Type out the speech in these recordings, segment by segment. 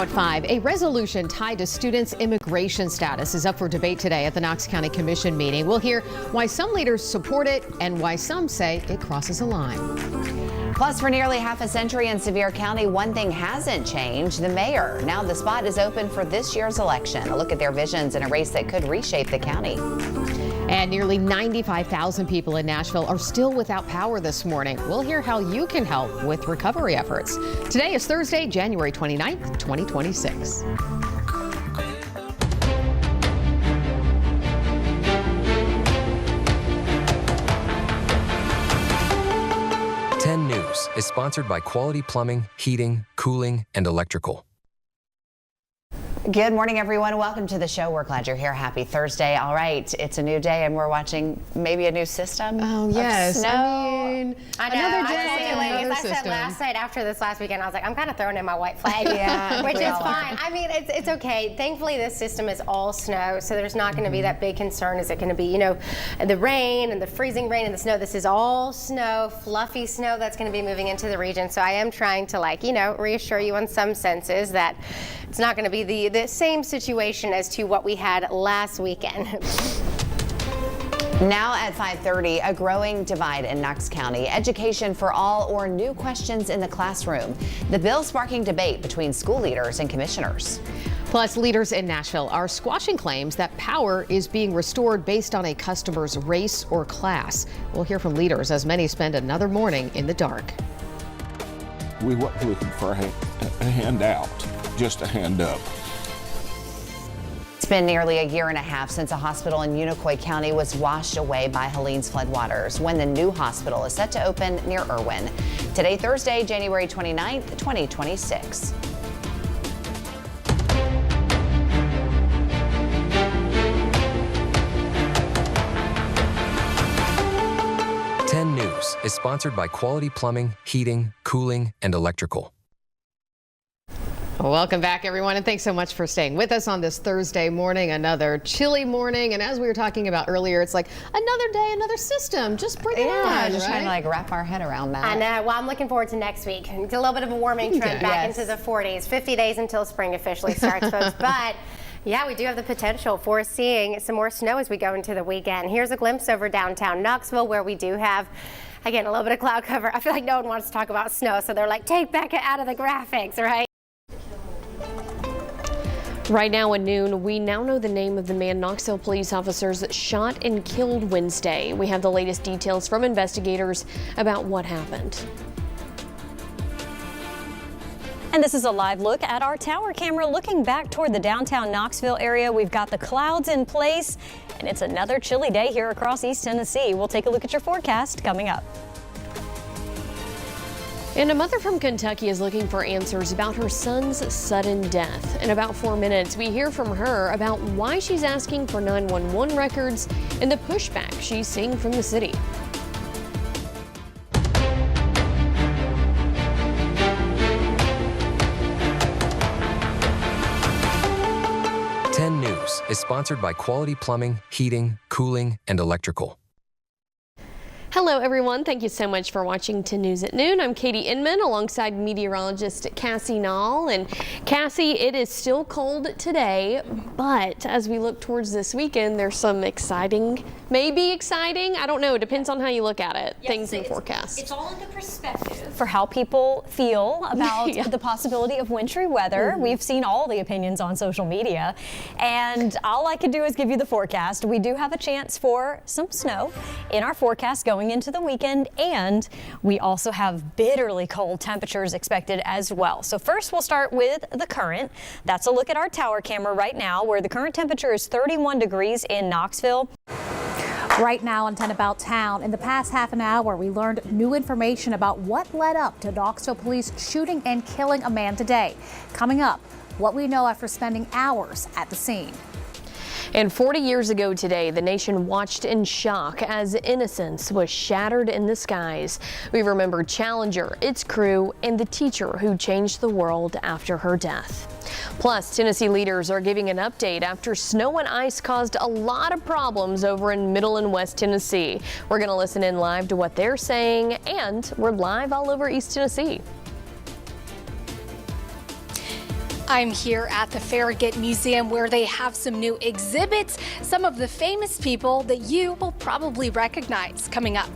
Now at 5, a resolution tied to students' immigration status is up for debate today at the Knox County Commission meeting. We'll hear why some leaders support it and why some say it crosses a line. Plus, for nearly half a century in Sevier County, one thing hasn't changed: the mayor. Now the spot is open for this year's election. A look at their visions in a race that could reshape the county. And nearly 95,000 people in Nashville are still without power this morning. We'll hear how you can help with recovery efforts. Today is Thursday, January 29th, 2026. 10 News is sponsored by Quality Plumbing, Heating, Cooling, and Electrical. Good morning, everyone. Welcome to the show. We're glad you're here. Happy Thursday. All right, it's a new day, and we're watching maybe a new system. Oh, yes. Snow. I mean, another day. I said last night after this last weekend, I was like, I'm kind of throwing in my white flag, which is fine. I mean, it's okay. Thankfully, this system is all snow, so there's not going to be that big concern. Is it going to be, the rain and the freezing rain and the snow? This is all snow, fluffy snow that's going to be moving into the region. So I am trying to, reassure you in some senses that it's not going to be the same situation as to what we had last weekend. Now at 5:30, a growing divide in Knox County. Education for all or new questions in the classroom. The bill sparking debate between school leaders and commissioners. Plus, leaders in Nashville are squashing claims that power is being restored based on a customer's race or class. We'll hear from leaders as many spend another morning in the dark. We weren't looking for a handout, just a hand up. It's been nearly a year and a half since a hospital in Unicoi County was washed away by Helene's floodwaters, when the new hospital is set to open near Irwin. Today, Thursday, January 29th, 2026. News is sponsored by Quality Plumbing, Heating, Cooling, and Electrical. Welcome back, everyone, and thanks so much for staying with us on this Thursday morning. Another chilly morning, and as we were talking about earlier, it's like another day, another system. Just bring it on, just right? trying to wrap our head around that. I know. Well, I'm looking forward to next week. It's a little bit of a warming trend back into the 40s. 50 days until spring officially starts, folks. But yeah, we do have the potential for seeing some more snow as we go into the weekend. Here's a glimpse over downtown Knoxville, where we do have, again, a little bit of cloud cover. I feel like no one wants to talk about snow, so they're like, take back out of the graphics, right? Right now at noon, we now know the name of the man Knoxville police officers shot and killed Wednesday. We have the latest details from investigators about what happened. And this is a live look at our tower camera looking back toward the downtown Knoxville area. We've got the clouds in place, and it's another chilly day here across East Tennessee. We'll take a look at your forecast coming up. And a mother from Kentucky is looking for answers about her son's sudden death. In about 4 minutes, we hear from her about why she's asking for 911 records and the pushback she's seeing from the city. News is sponsored by Quality Plumbing, Heating, Cooling, and Electrical. Hello, everyone. Thank you so much for watching 10 News at Noon. I'm Katie Inman alongside meteorologist Cassie Nall. And Cassie, it is still cold today, but as we look towards this weekend, there's some maybe exciting, I don't know, it depends on how you look at it, things in the forecast. It's all in the perspective for how people feel about the possibility of wintry weather. We've seen all the opinions on social media, and all I can do is give you the forecast. We do have a chance for some snow in our forecast going into the weekend, and we also have bitterly cold temperatures expected as well. So first we'll start with the current. That's a look at our tower camera right now, where the current temperature is 31 degrees in Knoxville. Right now on 10 About Town, in the past half an hour, we learned new information about what led up to Knoxville police shooting and killing a man today. Coming up, what we know after spending hours at the scene. And 40 years ago today, the nation watched in shock as innocence was shattered in the skies. We remember Challenger, its crew, and the teacher who changed the world after her death. Plus, Tennessee leaders are giving an update after snow and ice caused a lot of problems over in Middle and West Tennessee. We're going to listen in live to what they're saying, and we're live all over East Tennessee. I'm here at the Farragut Museum where they have some new exhibits, some of the famous people that you will probably recognize coming up.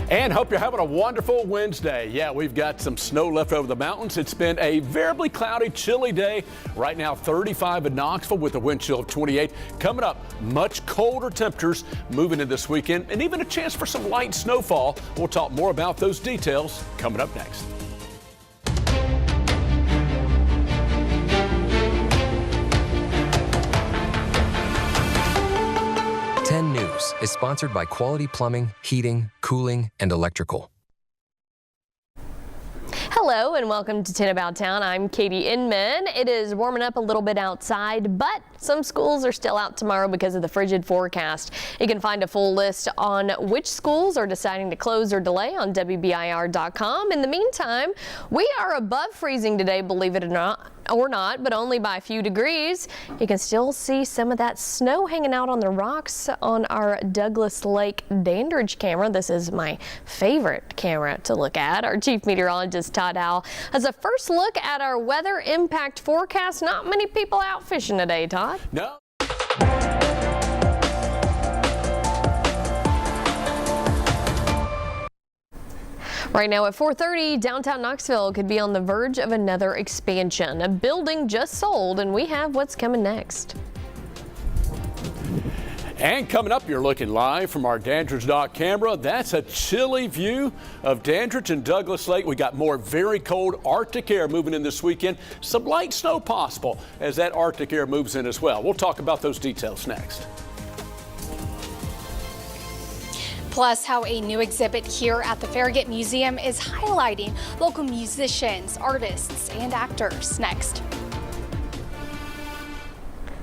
And hope you're having a wonderful Wednesday. Yeah, we've got some snow left over the mountains. It's been a variably cloudy, chilly day. Right now, 35 in Knoxville with a wind chill of 28. Coming up, much colder temperatures moving in this weekend and even a chance for some light snowfall. We'll talk more about those details coming up next. 10 News is sponsored by Quality Plumbing, Heating, Cooling, and Electrical. Hello and welcome to 10 About Town. I'm Katie Inman. It is warming up a little bit outside, but some schools are still out tomorrow because of the frigid forecast. You can find a full list on which schools are deciding to close or delay on WBIR.com. In the meantime, we are above freezing today, believe it or not, but only by a few degrees. You can still see some of that snow hanging out on the rocks on our Douglas Lake Dandridge camera. This is my favorite camera to look at. Our chief meteorologist Todd Howell has a first look at our weather impact forecast. Not many people out fishing today, Todd. No. Right now at 4:30, downtown Knoxville could be on the verge of another expansion. A building just sold, and we have what's coming next. And coming up, you're looking live from our Dandridge Dock camera. That's a chilly view of Dandridge and Douglas Lake. We got more very cold Arctic air moving in this weekend. Some light snow possible as that Arctic air moves in as well. We'll talk about those details next. Plus, how a new exhibit here at the Farragut Museum is highlighting local musicians, artists, and actors. Next.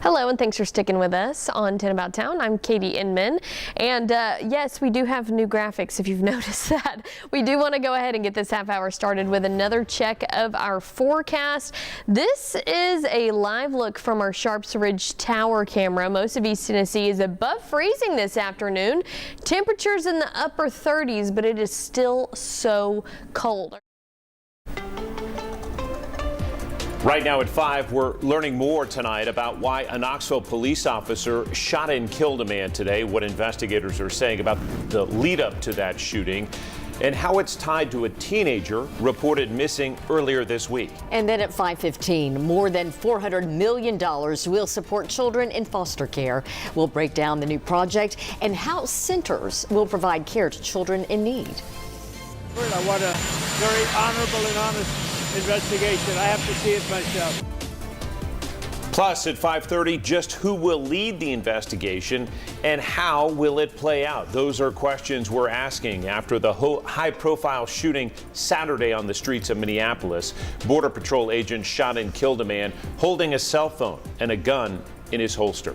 Hello and thanks for sticking with us on 10 About Town. I'm Katie Inman, and yes, we do have new graphics if you've noticed that. We do want to go ahead and get this half hour started with another check of our forecast. This is a live look from our Sharps Ridge Tower camera. Most of East Tennessee is above freezing this afternoon. Temperatures in the upper 30s, but it is still so cold. Right now at 5, we're learning more tonight about why a Knoxville police officer shot and killed a man today, what investigators are saying about the lead up to that shooting, and how it's tied to a teenager reported missing earlier this week. And then at 5:15, more than $400 million will support children in foster care. We'll break down the new project and how centers will provide care to children in need. I want a very honorable and honest investigation. I have to see it myself. Plus at 5:30, just who will lead the investigation and how will it play out? Those are questions we're asking after the high-profile shooting Saturday on the streets of Minneapolis. Border Patrol agents shot and killed a man holding a cell phone and a gun in his holster.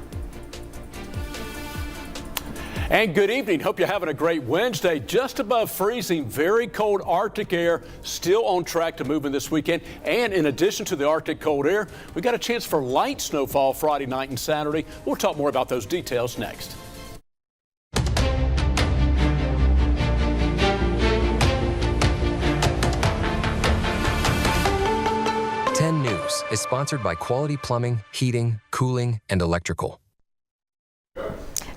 And good evening. Hope you're having a great Wednesday. Just above freezing, very cold Arctic air still on track to move in this weekend. And in addition to the Arctic cold air, we got a chance for light snowfall Friday night and Saturday. We'll talk more about those details next. News is sponsored by Quality Plumbing, Heating, Cooling, and Electrical.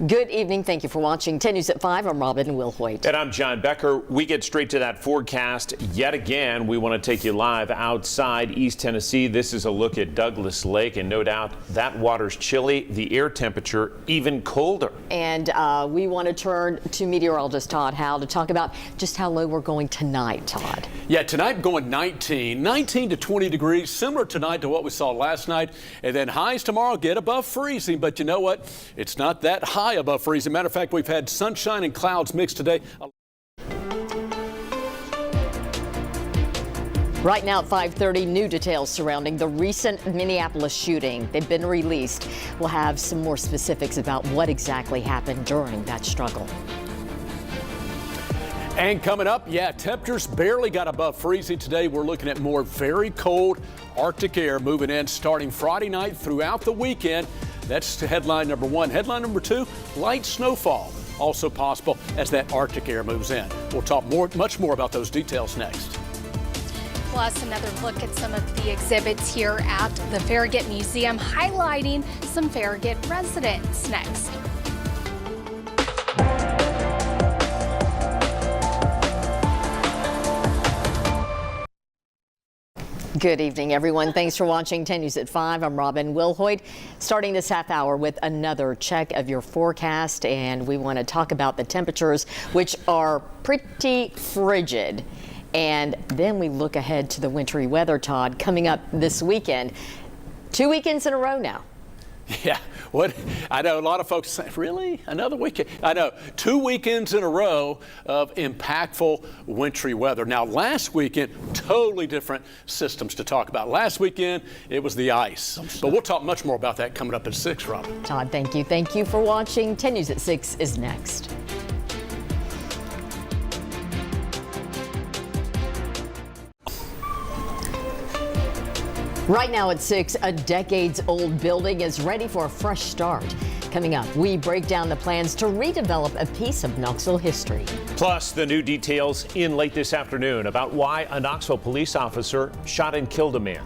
Good evening. Thank you for watching 10 News at 5. I'm Robin Wilhoit. And I'm John Becker. We get straight to that forecast yet again. We want to take you live outside East Tennessee. This is a look at Douglas Lake, and no doubt that water's chilly. The air temperature even colder. And we want to turn to meteorologist Todd Howell to talk about just how low we're going tonight, Todd. Yeah, tonight going 19 to 20 degrees, similar tonight to what we saw last night. And then highs tomorrow get above freezing. But you know what? It's not that high above freezing. Matter of fact, we've had sunshine and clouds mixed today. Right now at 5:30, new details surrounding the recent Minneapolis shooting. They've been released. We'll have some more specifics about what exactly happened during that struggle. And coming up, yeah, temperatures barely got above freezing today. We're looking at more very cold Arctic air moving in starting Friday night throughout the weekend. That's headline number one. Headline number two, light snowfall also possible as that Arctic air moves in. We'll talk much more about those details next. Plus, another look at some of the exhibits here at the Farragut Museum, highlighting some Farragut residents next. Good evening, everyone. Thanks for watching 10 News at 5. I'm Robin Wilhoit. Starting this half hour with another check of your forecast, and we want to talk about the temperatures, which are pretty frigid. And then we look ahead to the wintry weather, Todd, coming up this weekend. 2 weekends in a row now. Yeah, what I know a lot of folks say, really? Another weekend? I know, 2 weekends in a row of impactful wintry weather. Now, last weekend, totally different systems to talk about. Last weekend, it was the ice. But we'll talk much more about that coming up at 6, Robin. Todd, thank you. Thank you for watching. 10 News at 6 is next. Right now at 6, a decades-old building is ready for a fresh start. Coming up, we break down the plans to redevelop a piece of Knoxville history. Plus, the new details in late this afternoon about why a Knoxville police officer shot and killed a man.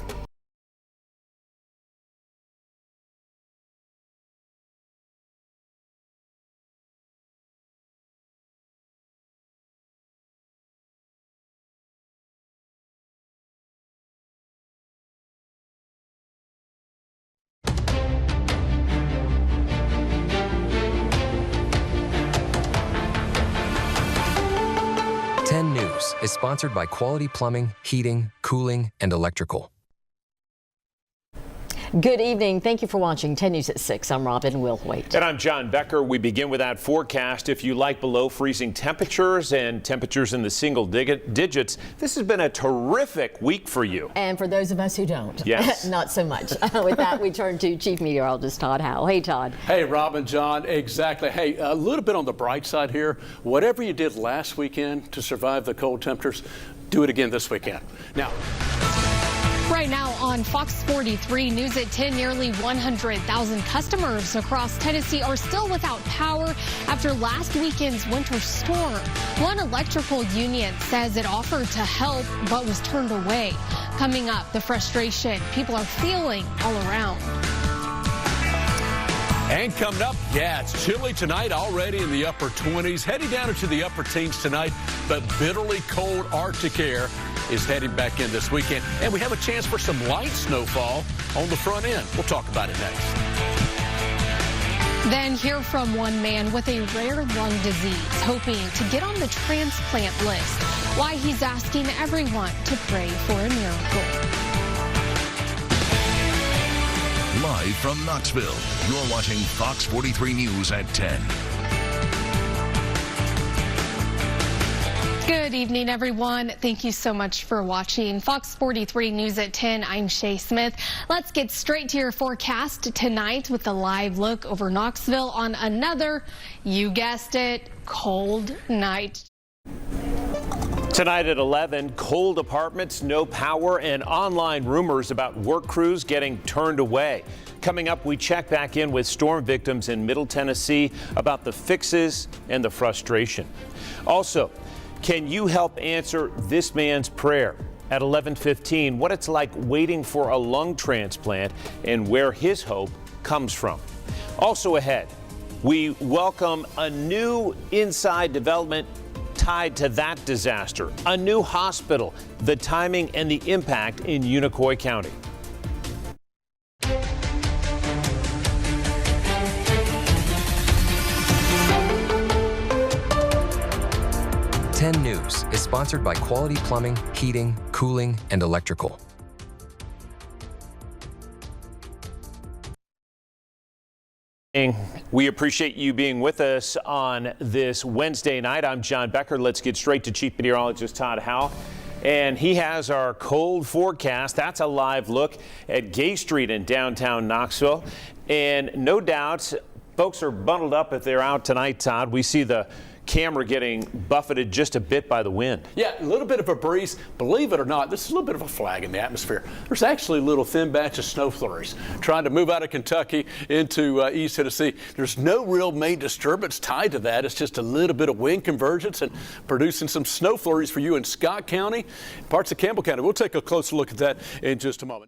News is sponsored by Quality Plumbing, Heating, Cooling, and Electrical. Good evening. Thank you for watching 10 News at 6. I'm Robin Wilhoit. And I'm John Becker. We begin with that forecast. If you like below freezing temperatures and temperatures in the single digits, this has been a terrific week for you. And for those of us who don't, yes. Not so much. With that, we turn to Chief Meteorologist Todd Howell. Hey, Todd. Hey, Robin, John, exactly. Hey, a little bit on the bright side here. Whatever you did last weekend to survive the cold temperatures, do it again this weekend. Now, right now on Fox 43 News at 10, nearly 100,000 customers across Tennessee are still without power after last weekend's winter storm. One electrical union says it offered to help but was turned away. Coming up, the frustration people are feeling all around. and coming up, yeah, it's chilly tonight, already in the upper 20s, heading down into the upper teens tonight, but bitterly cold Arctic air is heading back in this weekend. And we have a chance for some light snowfall on the front end. We'll talk about it next. Then hear from one man with a rare lung disease hoping to get on the transplant list. Why he's asking everyone to pray for a miracle. Live from Knoxville, you're watching Fox 43 News at 10. Good evening, everyone. Thank you so much for watching Fox 43 News at 10. I'm Shay Smith. Let's get straight to your forecast tonight with a live look over Knoxville on another, you guessed it, cold night. Tonight at 11, cold apartments, no power, and online rumors about work crews getting turned away. Coming up, we check back in with storm victims in Middle Tennessee about the fixes and the frustration. Also, can you help answer this man's prayer? At 11:15, what it's like waiting for a lung transplant and where his hope comes from. Also ahead, we welcome a new inside development tied to that disaster, a new hospital, the timing and the impact in Unicoi County. TEN News is sponsored by Quality Plumbing, Heating, Cooling, and Electrical. We appreciate you being with us on this Wednesday night. I'm John Becker. Let's get straight to Chief Meteorologist Todd Howell. And he has our cold forecast. That's a live look at Gay Street in downtown Knoxville. And no doubt, folks are bundled up if they're out tonight, Todd. We see the camera getting buffeted just a bit by the wind. Yeah, a little bit of a breeze. Believe it or not, this is a little bit of a flag in the atmosphere. There's actually a little thin batch of snow flurries trying to move out of Kentucky into East Tennessee. There's no real main disturbance tied to that. It's just a little bit of wind convergence and producing some snow flurries for you in Scott County, parts of Campbell County. We'll take a closer look at that in just a moment.